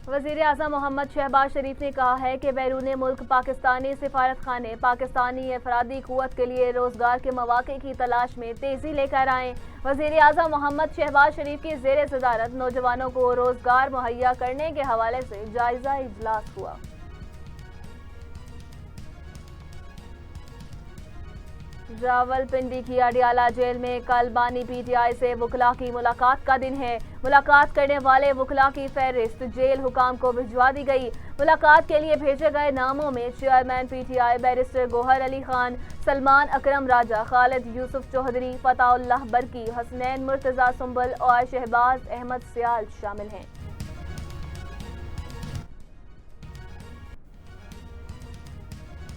وزیر اعظم محمد شہباز شریف نے کہا ہے کہ بیرون ملک پاکستانی سفارت خانے پاکستانی افرادی قوت کے لیے روزگار کے مواقع کی تلاش میں تیزی لے کر آئیں۔ وزیر اعظم محمد شہباز شریف کی زیر صدارت نوجوانوں کو روزگار مہیا کرنے کے حوالے سے جائزہ اجلاس ہوا۔ راولپنڈی کی اڈیالہ جیل میں کل بانی پی ٹی آئی سے وکلاء کی ملاقات کا دن ہے۔ ملاقات کرنے والے وکلاء کی فہرست جیل حکام کو بھجوا دی گئی۔ ملاقات کے لیے بھیجے گئے ناموں میں chairman P T I barrister Gohar Ali Khan, Salman Akram Raja, Khalid Yousaf Chaudhry, Fatehullah Burki, Hasnain Murtaza Sumbal اور شہباز احمد سیال شامل ہیں۔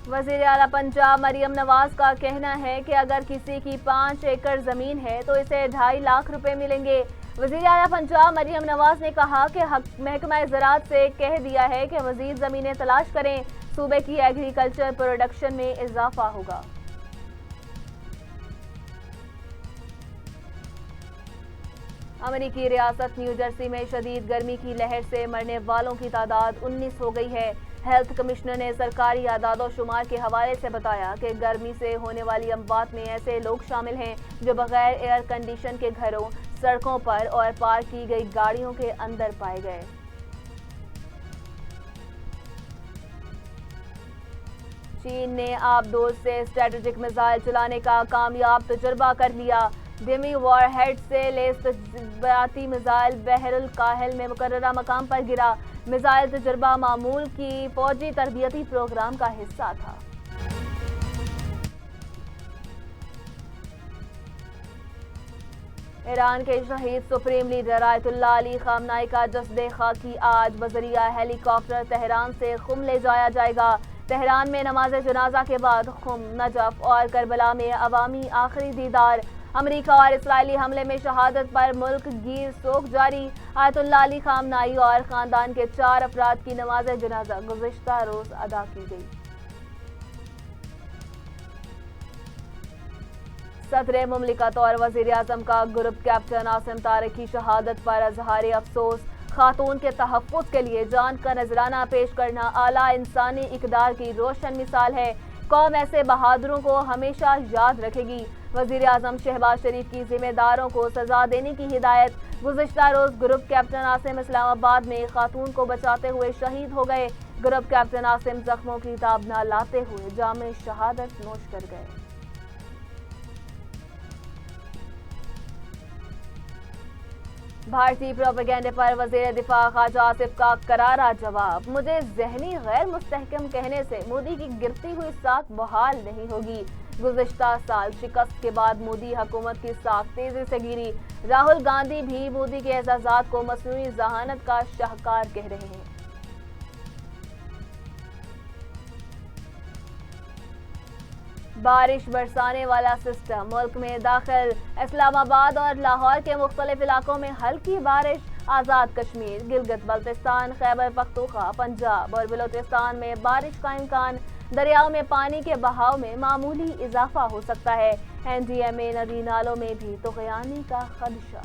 وزیر اعلیٰ پنجاب مریم نواز کا کہنا ہے کہ اگر کسی کی 5 ایکڑ زمین ہے تو اسے 2.5 لاکھ روپے ملیں گے۔ وزیر اعلیٰ پنجاب مریم نواز نے کہا کہ محکمہ زراعت سے کہہ دیا ہے کہ مزید زمینیں تلاش کریں، صوبے کی ایگریکلچر پروڈکشن میں اضافہ ہوگا۔ امریکی ریاست نیو جرسی میں شدید گرمی کی لہر سے مرنے والوں کی تعداد 19 ہو گئی ہے۔ ہیلتھ کمشنر نے سرکاری اعداد و شمار کے حوالے سے بتایا کہ گرمی سے ہونے والی اموات میں ایسے لوگ شامل ہیں جو بغیر ایئر کنڈیشن کے گھروں، سڑکوں پر اور پارک کی گئی گاڑیوں کے اندر پائے گئے۔ چین نے آبدوز سے اسٹریٹجک میزائل چلانے کا کامیاب تجربہ کر لیا۔ ڈمی وار ہیڈ سے لیس تجرباتی میزائل بحر الکاہل میں مقررہ مقام پر گرا۔ میزائل تجربہ معمول کی فوجی تربیتی پروگرام کا حصہ تھا۔ ایران کے شہید سپریم لیڈر آیت اللہ علی خامنہئی کا جسد خاکی آج بذریعہ ہیلی کاپٹر تہران سے خم لے جایا جائے گا۔ تہران میں نماز جنازہ کے بعد خم، نجف اور کربلا میں عوامی آخری دیدار۔ امریکہ اور اسرائیلی حملے میں شہادت پر ملک گیر سوگ جاری۔ آیت اللہ علی خامنہئی اور خاندان کے 4 افراد کی نماز جنازہ گزشتہ روز ادا کی گئی۔ صدر مملکت اور وزیر اعظم کا گروپ کیپٹن عاصم طارق کی شہادت پر اظہار افسوس۔ خاتون کے تحفظ کے لیے جان کا نذرانہ پیش کرنا اعلیٰ انسانی اقدار کی روشن مثال ہے۔ قوم ایسے بہادروں کو ہمیشہ یاد رکھے گی۔ وزیر اعظم شہباز شریف کی ذمہ داروں کو سزا دینے کی ہدایت۔ گزشتہ روز گروپ کیپٹن عاصم اسلام آباد میں خاتون کو بچاتے ہوئے شہید ہو گئے۔ گروپ کیپٹن عاصم زخموں کی تاب نہ لاتے ہوئے جام شہادت نوش کر گئے۔ بھارتی پروپیگنڈے پر وزیر دفاع خواجہ آصف کا کرارا جواب۔ مجھے ذہنی غیر مستحکم کہنے سے مودی کی گرتی ہوئی ساکھ بحال نہیں ہوگی۔ گزشتہ سال شکست کے بعد مودی حکومت کی ساکھ تیزی سے گری۔ راہل گاندھی بھی مودی کے اعزازات کو مصنوعی ذہانت کا شاہکار کہہ رہے ہیں۔ بارش برسانے والا سسٹم ملک میں داخل۔ اسلام آباد اور لاہور کے مختلف علاقوں میں ہلکی بارش۔ آزاد کشمیر، گلگت بلتستان، خیبر پختونخوا، پنجاب اور بلوچستان میں بارش کا امکان۔ دریاؤں میں پانی کے بہاؤ میں معمولی اضافہ ہو سکتا ہے۔ این ڈی ایم اے ندی نالوں میں بھی طغیانی کا خدشہ۔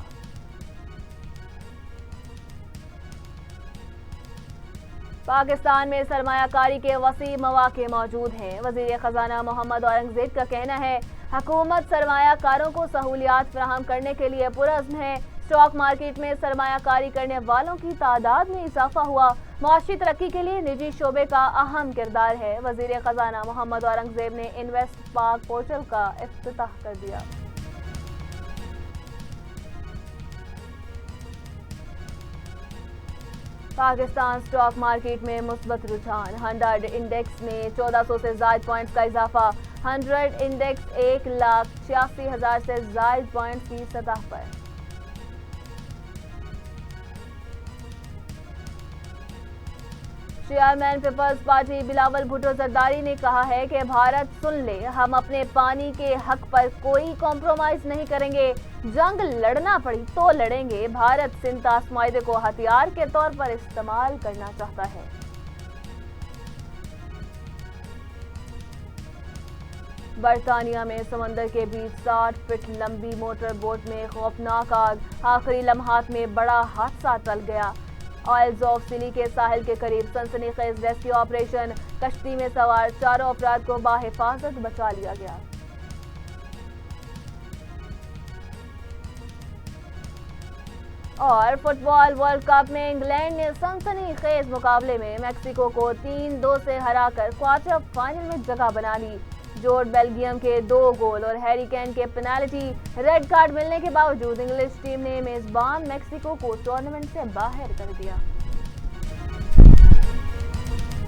پاکستان میں سرمایہ کاری کے وسیع مواقع موجود ہیں۔ وزیر خزانہ محمد اورنگزیب کا کہنا ہے حکومت سرمایہ کاروں کو سہولیات فراہم کرنے کے لیے پرعزم ہے۔ اسٹاک مارکیٹ میں سرمایہ کاری کرنے والوں کی تعداد میں اضافہ ہوا۔ معاشی ترقی کے لیے نجی شعبے کا اہم کردار ہے۔ وزیر خزانہ محمد اورنگزیب نے انویسٹ پاک پورٹل کا افتتاح کر دیا۔ پاکستان اسٹاک مارکیٹ میں مثبت رجحان۔ 100 انڈیکس میں 1400 سے زائد پوائنٹس کا اضافہ۔ 100 انڈیکس 1,86,000 سے زائد پوائنٹس کی سطح پر۔ Chairman peoples party Bilawal Bhutto Zardari نے کہا ہے کہ بھارت سن لے، ہم اپنے پانی کے حق پر کوئی کمپرومائز نہیں کریں گے، جنگ لڑنا پڑی تو لڑیں گے۔ بھارت سنتاس معاہدے کو ہتھیار کے طور پر استعمال کرنا چاہتا ہے۔ برطانیہ میں سمندر کے بیچ 60 فٹ لمبی موٹر بوٹ میں خوفناک آگ، آخری لمحات میں بڑا حادثہ ٹل گیا۔ آئلز آف سلی کے ساحل کے قریب سنسنی خیز ریسکیو آپریشن، کشتی میں سوار 4 افراد کو بحفاظت بچا لیا گیا۔ اور فٹ بال ورلڈ کپ میں انگلینڈ نے سنسنی خیز مقابلے میں میکسیکو کو 3-2 سے ہرا کر کوارٹر فائنل میں جگہ بنا لی۔ جوڈ بیلگیم کے 2 گول اور ہیری کین کے پینالٹی ریڈ کارڈ ملنے کے باوجود انگلش ٹیم نے میزبان میکسیکو کو ٹورنامنٹ سے باہر کر دیا۔